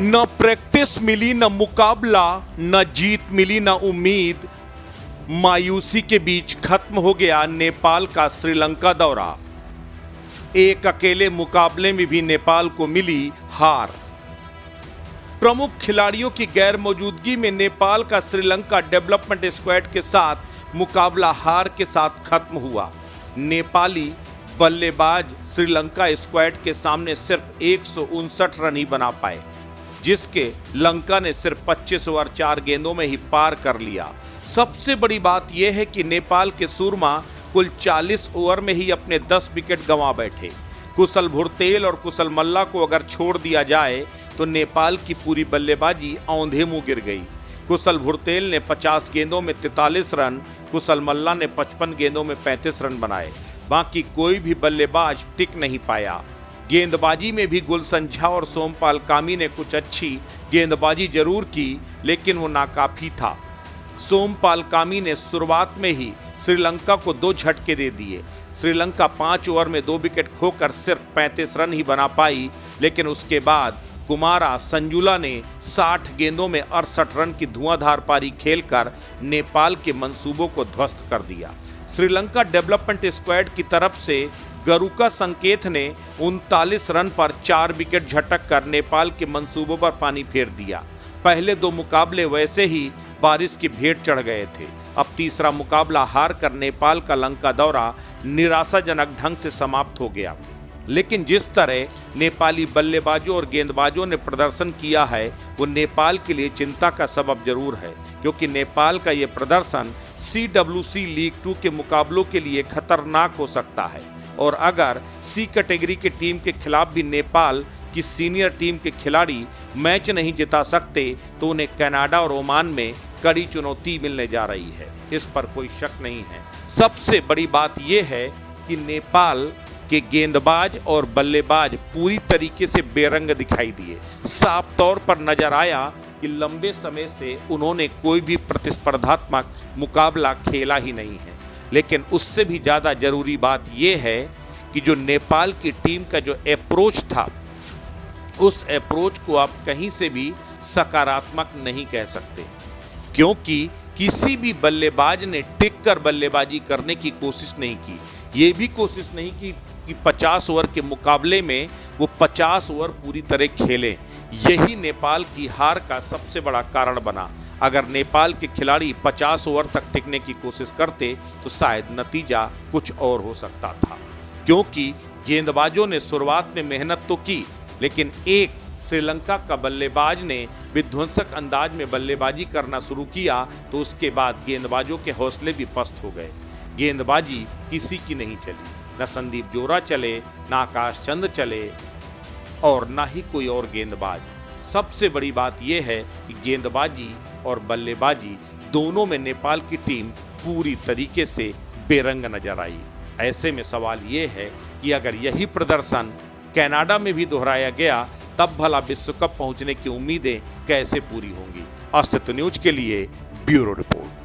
न प्रैक्टिस मिली न मुकाबला, न जीत मिली न उम्मीद। मायूसी के बीच खत्म हो गया नेपाल का श्रीलंका दौरा। एक अकेले मुकाबले में भी नेपाल को मिली हार। प्रमुख खिलाड़ियों की गैर मौजूदगी में नेपाल का श्रीलंका डेवलपमेंट स्क्वाड के साथ मुकाबला हार के साथ खत्म हुआ। नेपाली बल्लेबाज श्रीलंका स्क्वाड के सामने सिर्फ 159 रन ही बना पाए, जिसके लंका ने सिर्फ 25 ओवर 4 गेंदों में ही पार कर लिया। सबसे बड़ी बात यह है कि नेपाल के सूरमा कुल 40 ओवर में ही अपने 10 विकेट गंवा बैठे। कुशल भुरतेल और कुशल मल्ला को अगर छोड़ दिया जाए तो नेपाल की पूरी बल्लेबाजी औंधे मुंह गिर गई। कुशल भुरतेल ने 50 गेंदों में 43 रन, कुशल मल्ला ने 55 गेंदों में 35 रन बनाए। बाकी कोई भी बल्लेबाज टिक नहीं पाया। गेंदबाजी में भी गुलशन झा और सोमपाल कामी ने कुछ अच्छी गेंदबाजी जरूर की, लेकिन वो नाकाफी था। सोमपाल कामी ने शुरुआत में ही श्रीलंका को 2 झटके दे दिए। श्रीलंका 5 ओवर में 2 विकेट खोकर सिर्फ 35 रन ही बना पाई, लेकिन उसके बाद कुमारा संजुला ने 60 गेंदों में 68 रन की धुआंधार पारी खेलकर नेपाल के मंसूबों को ध्वस्त कर दिया। श्रीलंका डेवलपमेंट स्क्वाड की तरफ से गरुका संकेत ने 39 रन पर 4 विकेट झटक कर नेपाल के मंसूबों पर पानी फेर दिया। पहले 2 मुकाबले वैसे ही बारिश की भेंट चढ़ गए थे। अब तीसरा मुकाबला हार कर नेपाल का लंका दौरा निराशाजनक ढंग से समाप्त हो गया। लेकिन जिस तरह नेपाली बल्लेबाजों और गेंदबाजों ने प्रदर्शन किया है, वो नेपाल के लिए चिंता का सबब जरूर है, क्योंकि नेपाल का ये प्रदर्शन CWC लीग 2 के मुकाबलों के लिए खतरनाक हो सकता है। और अगर C कैटेगरी के टीम के खिलाफ भी नेपाल की सीनियर टीम के खिलाड़ी मैच नहीं जिता सकते, तो उन्हें कनाडा और ओमान में कड़ी चुनौती मिलने जा रही है। इस पर कोई शक नहीं है। सबसे बड़ी बात यह है कि नेपाल के गेंदबाज और बल्लेबाज पूरी तरीके से बेरंग दिखाई दिए। साफ तौर पर नजर आया कि लंबे समय से उन्होंने कोई भी प्रतिस्पर्धात्मक मुकाबला खेला ही नहीं है। लेकिन उससे भी ज़्यादा जरूरी बात यह है कि जो नेपाल की टीम का जो अप्रोच था, उस अप्रोच को आप कहीं से भी सकारात्मक नहीं कह सकते, क्योंकि किसी भी बल्लेबाज ने टिक कर बल्लेबाजी करने की कोशिश नहीं की। ये भी कोशिश नहीं की कि 50 ओवर के मुकाबले में वो 50 ओवर पूरी तरह खेलें। यही नेपाल की हार का सबसे बड़ा कारण बना। अगर नेपाल के खिलाड़ी 50 ओवर तक टिकने की कोशिश करते तो शायद नतीजा कुछ और हो सकता था, क्योंकि गेंदबाजों ने शुरुआत में मेहनत तो की, लेकिन एक श्रीलंका का बल्लेबाज ने विध्वंसक अंदाज में बल्लेबाजी करना शुरू किया तो उसके बाद गेंदबाजों के हौसले भी पस्त हो गए। गेंदबाजी किसी की नहीं चली, न संदीप जोरा चले, न आकाश चंद चले और न ही कोई और गेंदबाज। सबसे बड़ी बात यह है कि गेंदबाजी और बल्लेबाजी दोनों में नेपाल की टीम पूरी तरीके से बेरंग नजर आई। ऐसे में सवाल यह है कि अगर यही प्रदर्शन कनाडा में भी दोहराया गया, तब भला विश्व कप पहुंचने की उम्मीदें कैसे पूरी होंगी। अस्तित्व न्यूज के लिए ब्यूरो रिपोर्ट।